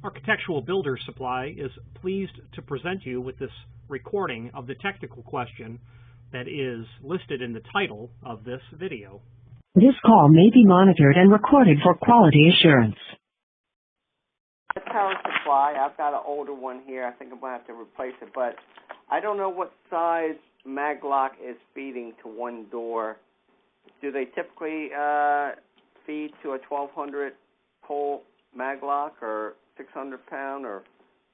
Architectural Builder Supply is pleased to present you with this recording of the technical question that is listed in the title of this video. This call may be monitored and recorded for quality assurance. Power supply, I've got an older one here. I think I'm going to have to replace it, but I don't know what size maglock is feeding to one door. Do they typically feed to a 1,200 pole maglock or 600 pound, or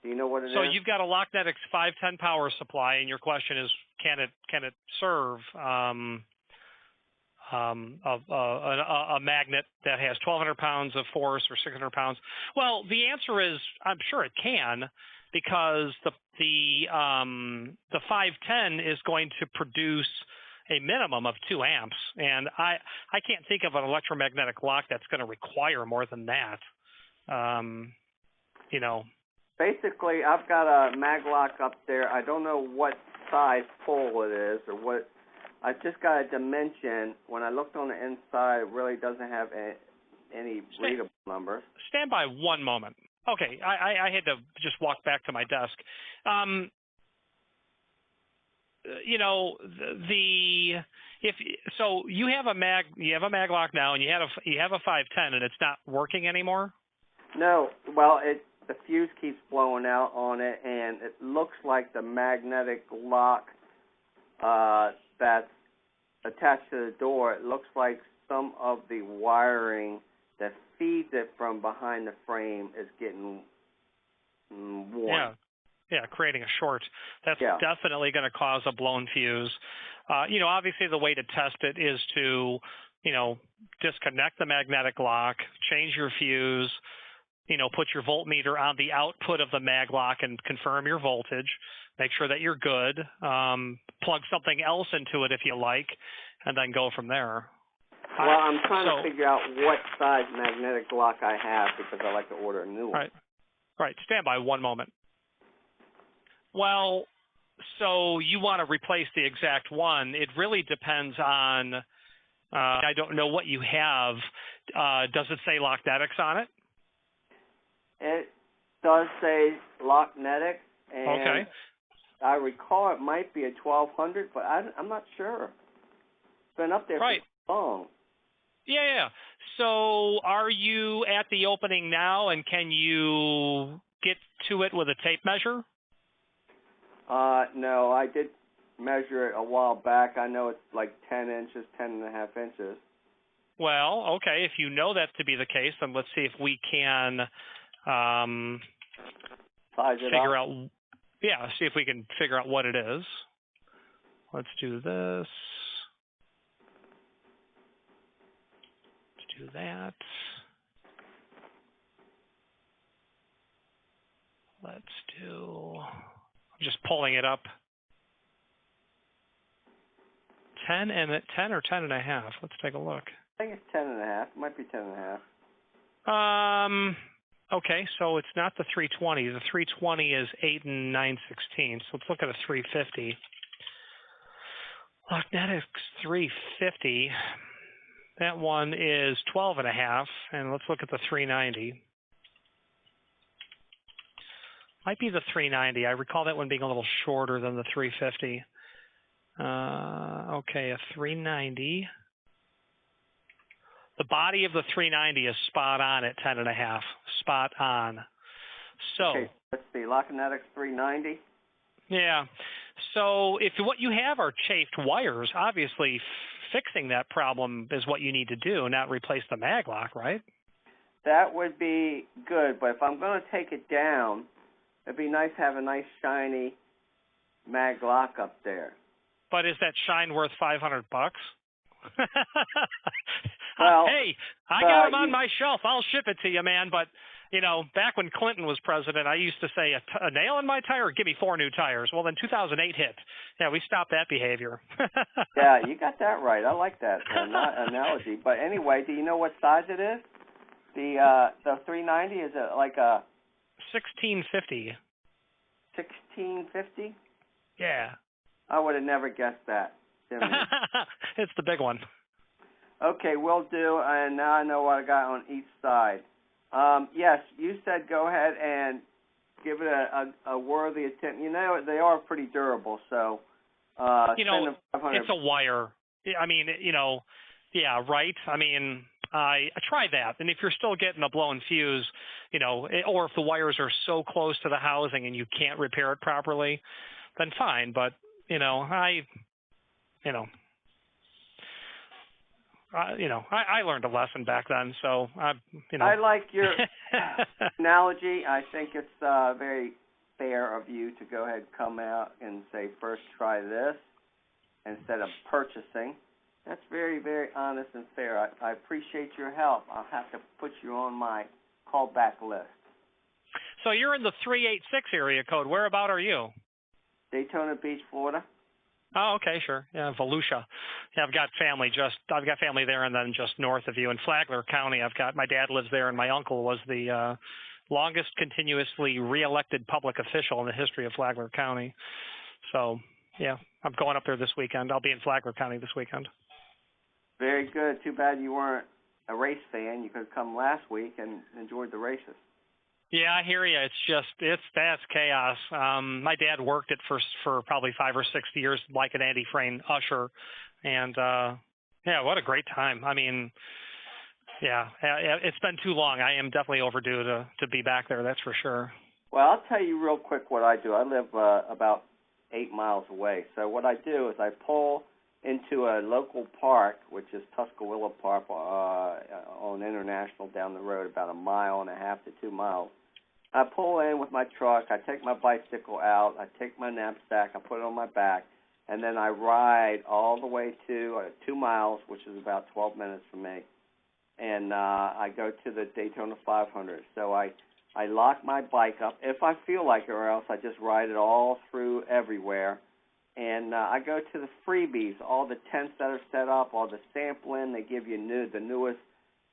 do you know what it is? So you've got a Locknetics 510 power supply, and your question is, can it serve a magnet that has 1,200 pounds of force or 600 pounds? Well, the answer is, I'm sure it can, because the 510 is going to produce a minimum of 2 amps, and I can't think of an electromagnetic lock that's going to require more than that. Basically, I've got a maglock up there. I don't know what size pole it is or what. I just got a dimension. When I looked on the inside, it really doesn't have any readable numbers. Stand by one moment. Okay, I had to just walk back to my desk. So you have a maglock now, and you have a 510, and it's not working anymore. No, well, the fuse keeps blowing out on it, and it looks like the magnetic lock that's attached to the door, it looks like some of the wiring that feeds it from behind the frame is getting worn. Yeah, creating a short. That's definitely going to cause a blown fuse. Obviously the way to test it is to, disconnect the magnetic lock, change your fuse, put your voltmeter on the output of the maglock and confirm your voltage. Make sure that you're good. Plug something else into it if you like, and then go from there. Well, I'm trying to figure out what size magnetic lock I have because I like to order a new one. Right. Stand by one moment. Well, so you want to replace the exact one. It really depends on, I don't know what you have. Does it say Locknetics on it? It does say Locknetics, and okay. I recall it might be a 1,200, but I'm not sure. It's been up there for so long. Yeah. So are you at the opening now, and can you get to it with a tape measure? No, I did measure it a while back. I know it's like 10 inches, 10.5 inches. Well, okay. If you know that to be the case, then let's see if we can figure out. Yeah, see if we can figure out what it is. Let's do this. Let's do that. Let's do. I'm just pulling it up. 10 or 10.5. Let's take a look. I think it's 10.5. It might be 10.5. Okay, so it's not the 320. The 320 is 8 9/16. So let's look at a 350. Locknetics 350. That one is 12.5, and let's look at the 390. Might be the 390. I recall that one being a little shorter than the 350. Okay, a 390. The body of the 390 is spot on at 10.5. Spot on. So okay, let's see, Locknetics 390. Yeah. So if what you have are chafed wires, obviously fixing that problem is what you need to do, not replace the maglock, right? That would be good, but if I'm going to take it down, it'd be nice to have a nice shiny maglock up there. But is that shine worth $500? Well, hey, I got them on my shelf. I'll ship it to you, man. But, back when Clinton was president, I used to say, a nail in my tire, give me 4 new tires. Well, then 2008 hit. Yeah, we stopped that behavior. Yeah, you got that right. I like that analogy. But anyway, do you know what size it is? The 390, is it like a 1650. 1650? Yeah. I would have never guessed that. It's the big one. Okay, will do. And now I know what I got on each side. Yes, you said go ahead and give it a worthy attempt. You know, they are pretty durable, so spend the $500. It's a wire. I mean, yeah, right. I mean, I tried that, and if you're still getting a blown fuse, or if the wires are so close to the housing and you can't repair it properly, then fine. But I learned a lesson back then, so I like your analogy. I think it's very fair of you to go ahead and come out and say, first try this instead of purchasing. That's very, very honest and fair. I appreciate your help. I'll have to put you on my callback list. So you're in the 386 area code. Where about are you? Daytona Beach, Florida. Oh, okay, sure. Yeah, Volusia. Yeah, I've got family there, and then just north of you in Flagler County. My dad lives there, and my uncle was the longest continuously reelected public official in the history of Flagler County. So, yeah, I'm going up there this weekend. I'll be in Flagler County this weekend. Very good. Too bad you weren't a race fan. You could have come last week and enjoyed the races. Yeah, I hear you. That's chaos. My dad worked it for probably 5 or 6 years, like an Andy Frayne usher, and yeah, what a great time. I mean, yeah, it's been too long. I am definitely overdue to be back there. That's for sure. Well, I'll tell you real quick what I do. I live about 8 miles away. So what I do is I pull into a local park, which is Tuscaloosa Park on International down the road, about 1.5 to 2 miles. I pull in with my truck. I take my bicycle out. I take my knapsack. I put it on my back, and then I ride all the way to 2 miles, which is about 12 minutes from me, and I go to the Daytona 500. So I lock my bike up if I feel like it, or else I just ride it all through everywhere. And I go to the freebies, all the tents that are set up, all the sampling. They give you the newest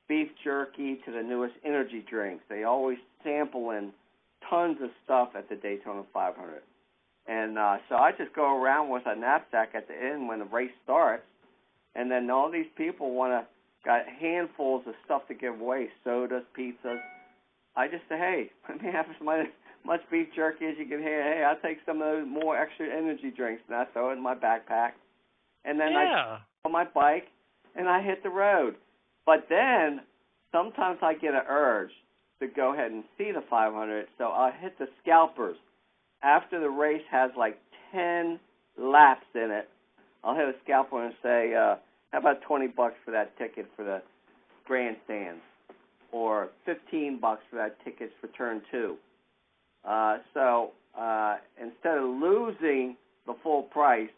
beef jerky to the newest energy drinks. They always sample in tons of stuff at the Daytona 500. And so I just go around with a knapsack at the end when the race starts, and then all these people got handfuls of stuff to give away, sodas, pizzas. I just say, hey, let me have as much beef jerky as you can have. Hey, I'll take some of those more extra energy drinks, and I throw it in my backpack. And then I on my bike, and I hit the road. But then sometimes I get an urge to go ahead and see the 500, so I'll hit the scalpers. After the race has like 10 laps in it, I'll hit a scalper and say, how about $20 for that ticket for the grandstands, or $15 for that ticket for turn 2. So instead of losing the full price,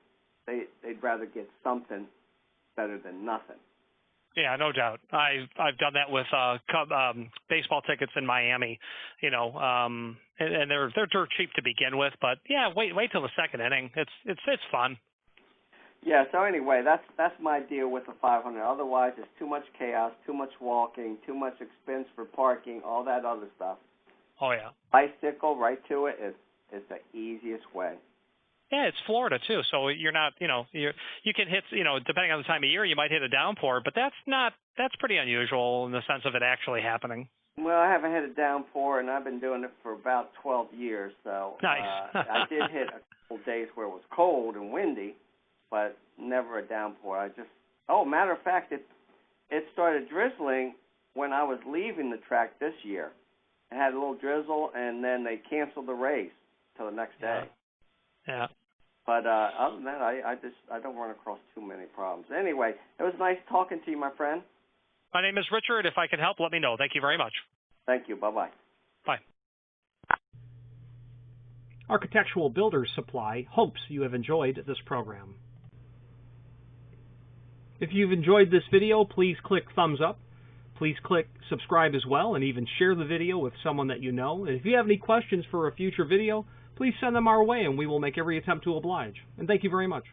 they'd rather get something better than nothing. Yeah, no doubt. I've done that with baseball tickets in Miami, and they're dirt cheap to begin with. But yeah, wait till the second inning. It's fun. Yeah. So anyway, that's my deal with the 500. Otherwise, it's too much chaos, too much walking, too much expense for parking, all that other stuff. Oh yeah. Bicycle right to it is the easiest way. Yeah, it's Florida too, so you're not, you can hit, depending on the time of year, you might hit a downpour, but that's pretty unusual in the sense of it actually happening. Well, I haven't hit a downpour, and I've been doing it for about 12 years, so nice. I did hit a couple days where it was cold and windy, but never a downpour. Matter of fact, it started drizzling when I was leaving the track this year. It had a little drizzle, and then they canceled the race till the next day. Yeah. But other than that, I don't run across too many problems. Anyway, it was nice talking to you, my friend. My name is Richard. If I can help, let me know. Thank you very much. Thank you. Bye-bye. Bye. Architectural Builders Supply hopes you have enjoyed this program. If you've enjoyed this video, please click thumbs up. Please click subscribe as well, and even share the video with someone that you know. And if you have any questions for a future video, please send them our way, and we will make every attempt to oblige. And thank you very much.